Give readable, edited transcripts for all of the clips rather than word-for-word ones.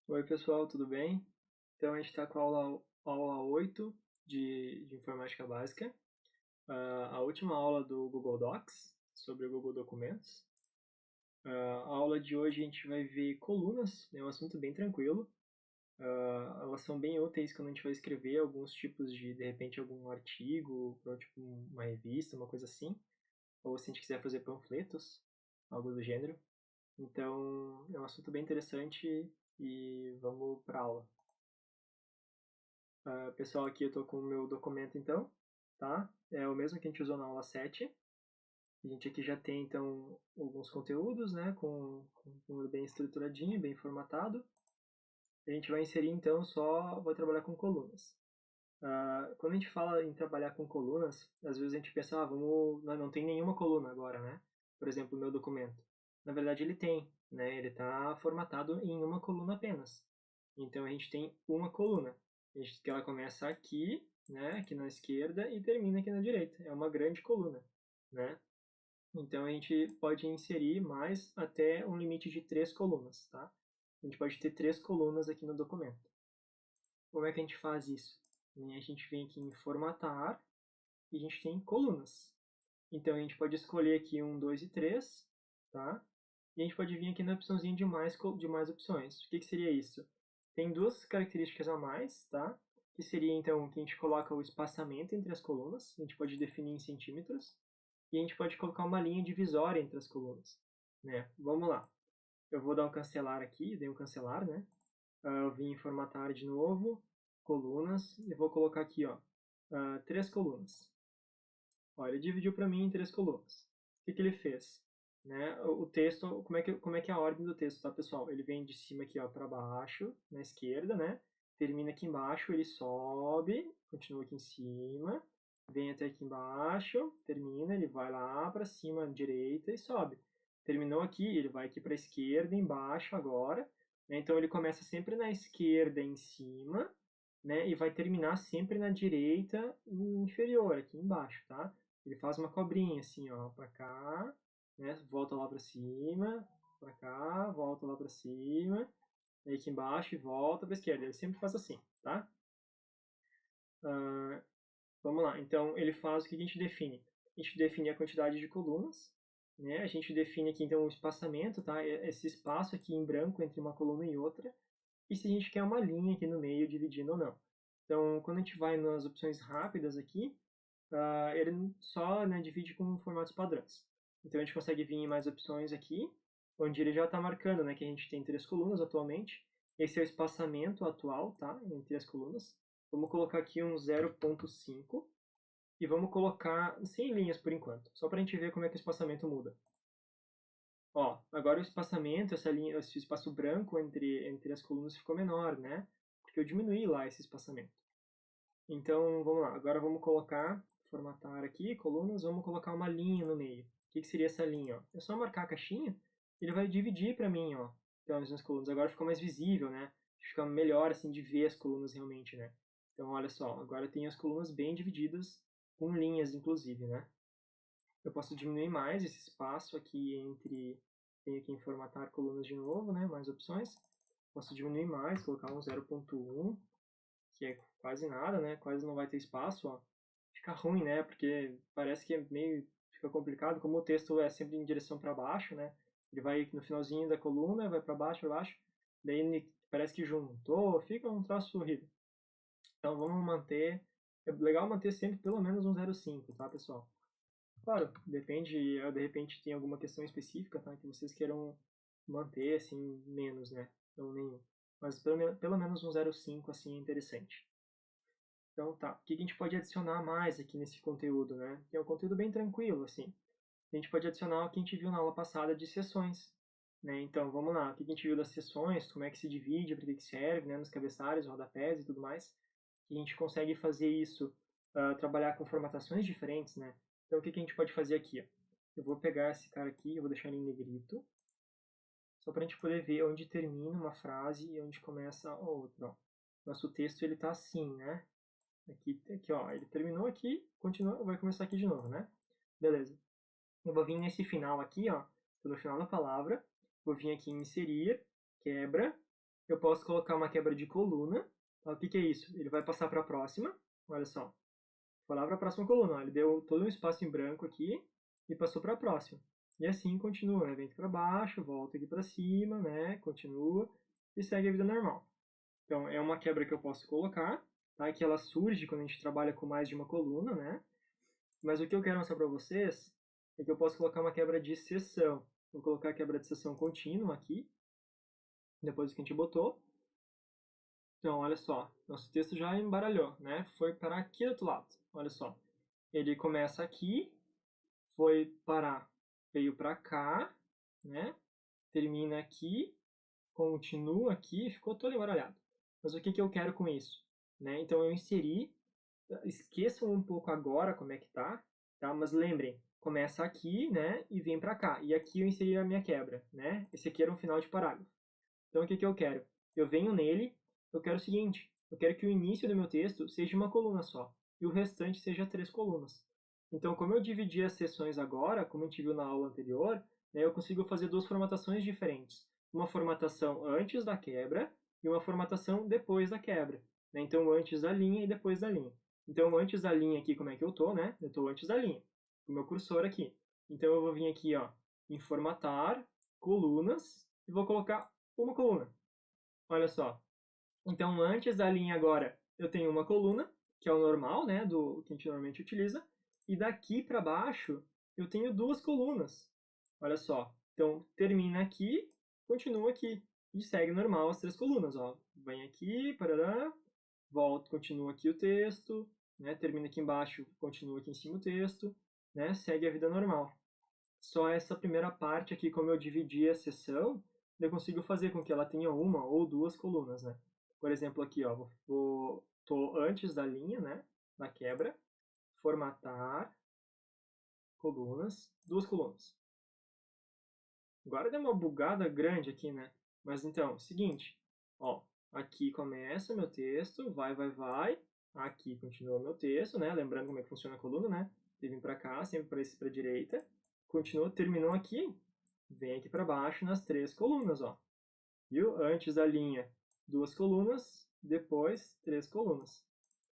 Oi, pessoal, tudo bem? Então, a gente está com a aula 8 de Informática Básica, a última aula do Google Docs, sobre o Google Documentos. A aula de hoje a gente vai ver colunas, é um assunto bem tranquilo. Elas são bem úteis quando a gente vai escrever alguns tipos de repente, algum artigo, para tipo uma revista, uma coisa assim. Ou se a gente quiser fazer panfletos, algo do gênero. Então, é um assunto bem interessante e vamos para a aula. Pessoal, aqui eu estou com o meu documento então, tá? É o mesmo que a gente usou na aula 7. A gente aqui já tem então alguns conteúdos, né, com bem estruturadinho, bem formatado. A gente vai inserir então vai trabalhar com colunas. Quando a gente fala em trabalhar com colunas, às vezes a gente pensa, não tem nenhuma coluna agora, né? Por exemplo, o meu documento. Na verdade ele tem, né? Ele está formatado em uma coluna apenas. Então a gente tem uma coluna, que ela começa aqui, né? Aqui na esquerda e termina aqui na direita. É uma grande coluna, né? Então a gente pode inserir mais até um limite de 3 colunas, tá? A gente pode ter 3 colunas aqui no documento. Como é que a gente faz isso? A gente vem aqui em formatar e a gente tem colunas. Então a gente pode escolher aqui 1, 2 e 3, tá? E a gente pode vir aqui na opçãozinha de mais opções. O que seria isso? Tem duas características a mais, tá? Que seria então que a gente coloca o espaçamento entre as colunas, a gente pode definir em centímetros, e a gente pode colocar uma linha divisória entre as colunas, né? Vamos lá. Eu vou dar um cancelar aqui, dei um cancelar, né? Eu vim em formatar de novo, colunas, e vou colocar aqui, ó, 3 colunas. Ó, ele dividiu para mim em 3 colunas. O que ele fez? Né? O texto, como é que é a ordem do texto, tá, pessoal? Ele vem de cima aqui, ó, para baixo, na esquerda, né? Termina aqui embaixo, ele sobe, continua aqui em cima, vem até aqui embaixo, termina, ele vai lá para cima, à direita e sobe. Terminou aqui, ele vai aqui para a esquerda, embaixo agora, né? Então ele começa sempre na esquerda em cima, né? E vai terminar sempre na direita inferior, aqui embaixo, tá? Ele faz uma cobrinha assim, ó, para cá, né? Volta lá para cima, para cá, volta lá para cima, aqui embaixo e volta para a esquerda. Ele sempre faz assim, tá? Vamos lá. Então ele faz o que a gente define. A gente define a quantidade de colunas, né? A gente define aqui então o espaçamento, tá? Esse espaço aqui em branco entre uma coluna e outra. E se a gente quer uma linha aqui no meio dividindo ou não. Então, quando a gente vai nas opções rápidas aqui, ele só, né, divide com formatos padrões. Então a gente consegue vir em mais opções aqui, onde ele já está marcando, né, que a gente tem 3 colunas atualmente. Esse é o espaçamento atual, tá, entre as colunas. Vamos colocar aqui um 0.5 e vamos colocar 100 linhas por enquanto, só para a gente ver como é que o espaçamento muda. Ó, agora o espaçamento, esse espaço branco entre as colunas ficou menor, né? Porque eu diminuí lá esse espaçamento. Então, vamos lá. Agora vamos formatar aqui, colunas, vamos colocar uma linha no meio. O que seria essa linha? Ó? É só marcar a caixinha, ele vai dividir para mim, ó, então, as minhas colunas. Agora ficou mais visível, né? Fica melhor, assim, de ver as colunas realmente, né? Então, olha só, agora eu tenho as colunas bem divididas, com linhas, inclusive, né? Eu posso diminuir mais esse espaço aqui entre... Tenho aqui em formatar colunas de novo, né? Mais opções. Posso diminuir mais, colocar um 0.1, que é quase nada, né? Quase não vai ter espaço, ó. Fica ruim, né? Porque parece que fica complicado, como o texto é sempre em direção para baixo, né? Ele vai no finalzinho da coluna, vai para baixo, daí ele parece que juntou, fica um troço horrível. Então vamos manter, é legal manter sempre pelo menos um 0,5, tá, pessoal? Claro, depende, de repente tem alguma questão específica, tá? Que vocês queiram manter, assim, menos, né? Ou nenhum. Mas pelo menos um 0,5, assim, é interessante. Então tá, o que a gente pode adicionar mais aqui nesse conteúdo, né? Que é um conteúdo bem tranquilo, assim. A gente pode adicionar o que a gente viu na aula passada de sessões, né? Então vamos lá, o que a gente viu das sessões, como é que se divide, para que serve, né? Nos cabeçalhos, rodapés e tudo mais. A gente consegue fazer isso, trabalhar com formatações diferentes, né? Então o que a gente pode fazer aqui? Ó? Eu vou pegar esse cara aqui, eu vou deixar ele em negrito, só para a gente poder ver onde termina uma frase e onde começa a outra. Ó. Nosso texto ele está assim, né? Aqui, ó, ele terminou aqui, continua, vai começar aqui de novo, né? Beleza. Eu vou vir nesse final aqui, ó, no final da palavra, vou vir aqui em inserir, quebra, eu posso colocar uma quebra de coluna. O que é isso? Ele vai passar para a próxima, olha só. Foi lá para a próxima coluna, ó. Ele deu todo um espaço em branco aqui e passou para a próxima. E assim continua, né? Vem aqui para baixo, volta aqui para cima, né? Continua e segue a vida normal. Então, é uma quebra que eu posso colocar, tá? Que ela surge quando a gente trabalha com mais de uma coluna, né? Mas o que eu quero mostrar para vocês é que eu posso colocar uma quebra de seção. Vou colocar a quebra de seção contínua aqui, depois que a gente botou. Então, olha só, nosso texto já embaralhou, né? Foi para aqui do outro lado, olha só. Ele começa aqui, foi parar, veio para cá, né? Termina aqui, continua aqui, ficou todo embaralhado. Mas o que eu quero com isso? Né? Então eu inseri, esqueçam um pouco agora como é que tá? Mas lembrem, começa aqui, né, e vem para cá. E aqui eu inseri a minha quebra, né? Esse aqui era um final de parágrafo. Então o que eu quero? Eu venho nele, eu quero o seguinte, eu quero que o início do meu texto seja uma coluna só, e o restante seja 3 colunas. Então, como eu dividi as seções agora, como a gente viu na aula anterior, né, eu consigo fazer 2 formatações diferentes. Uma formatação antes da quebra e uma formatação depois da quebra. Né? Então, antes da linha e depois da linha. Então, antes da linha aqui, como é que eu estou, né? Eu estou antes da linha, com o meu cursor aqui. Então, eu vou vir aqui, ó, em formatar, colunas, e vou colocar uma coluna. Olha só. Então, antes da linha agora, eu tenho uma coluna, que é o normal, né, do que a gente normalmente utiliza, e daqui para baixo eu tenho 2 colunas. Olha só. Então, termina aqui, continua aqui e segue normal as 3 colunas, ó. Vem aqui, parará, volta, continua aqui o texto, né, termina aqui embaixo, continua aqui em cima o texto, né, segue a vida normal. Só essa primeira parte aqui, como eu dividi a seção, eu consigo fazer com que ela tenha uma ou 2 colunas, né? Por exemplo, aqui, ó, tô antes da linha, né, da quebra, formatar, colunas, 2 colunas. Agora deu uma bugada grande aqui, né? Mas então, seguinte, ó, aqui começa meu texto, vai, aqui continua meu texto, né? Lembrando como é que funciona a coluna, né? Ele vem para cá, sempre para a direita, continua, terminou aqui, vem aqui para baixo nas 3 colunas, ó. Viu? Antes da linha, 2 colunas, depois 3 colunas.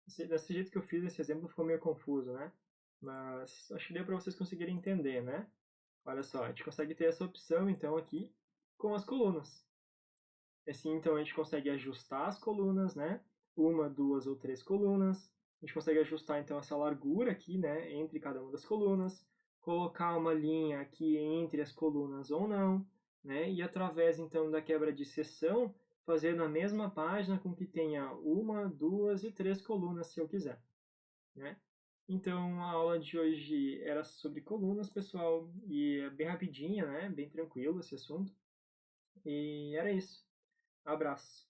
Desse jeito que eu fiz esse exemplo ficou meio confuso, né? Mas acho que deu para vocês conseguirem entender, né? Olha só, a gente consegue ter essa opção então aqui com as colunas. Assim, então a gente consegue ajustar as colunas, né? Uma, 2 ou 3 colunas. A gente consegue ajustar então essa largura aqui, né, entre cada uma das colunas, colocar uma linha aqui entre as colunas ou não, né? E através então da quebra de seção, fazer na mesma página com que tenha uma, 2 e 3 colunas, se eu quiser, né? Então a aula de hoje era sobre colunas, pessoal, e é bem rapidinha, né? Bem tranquilo esse assunto. E era isso. Abraço.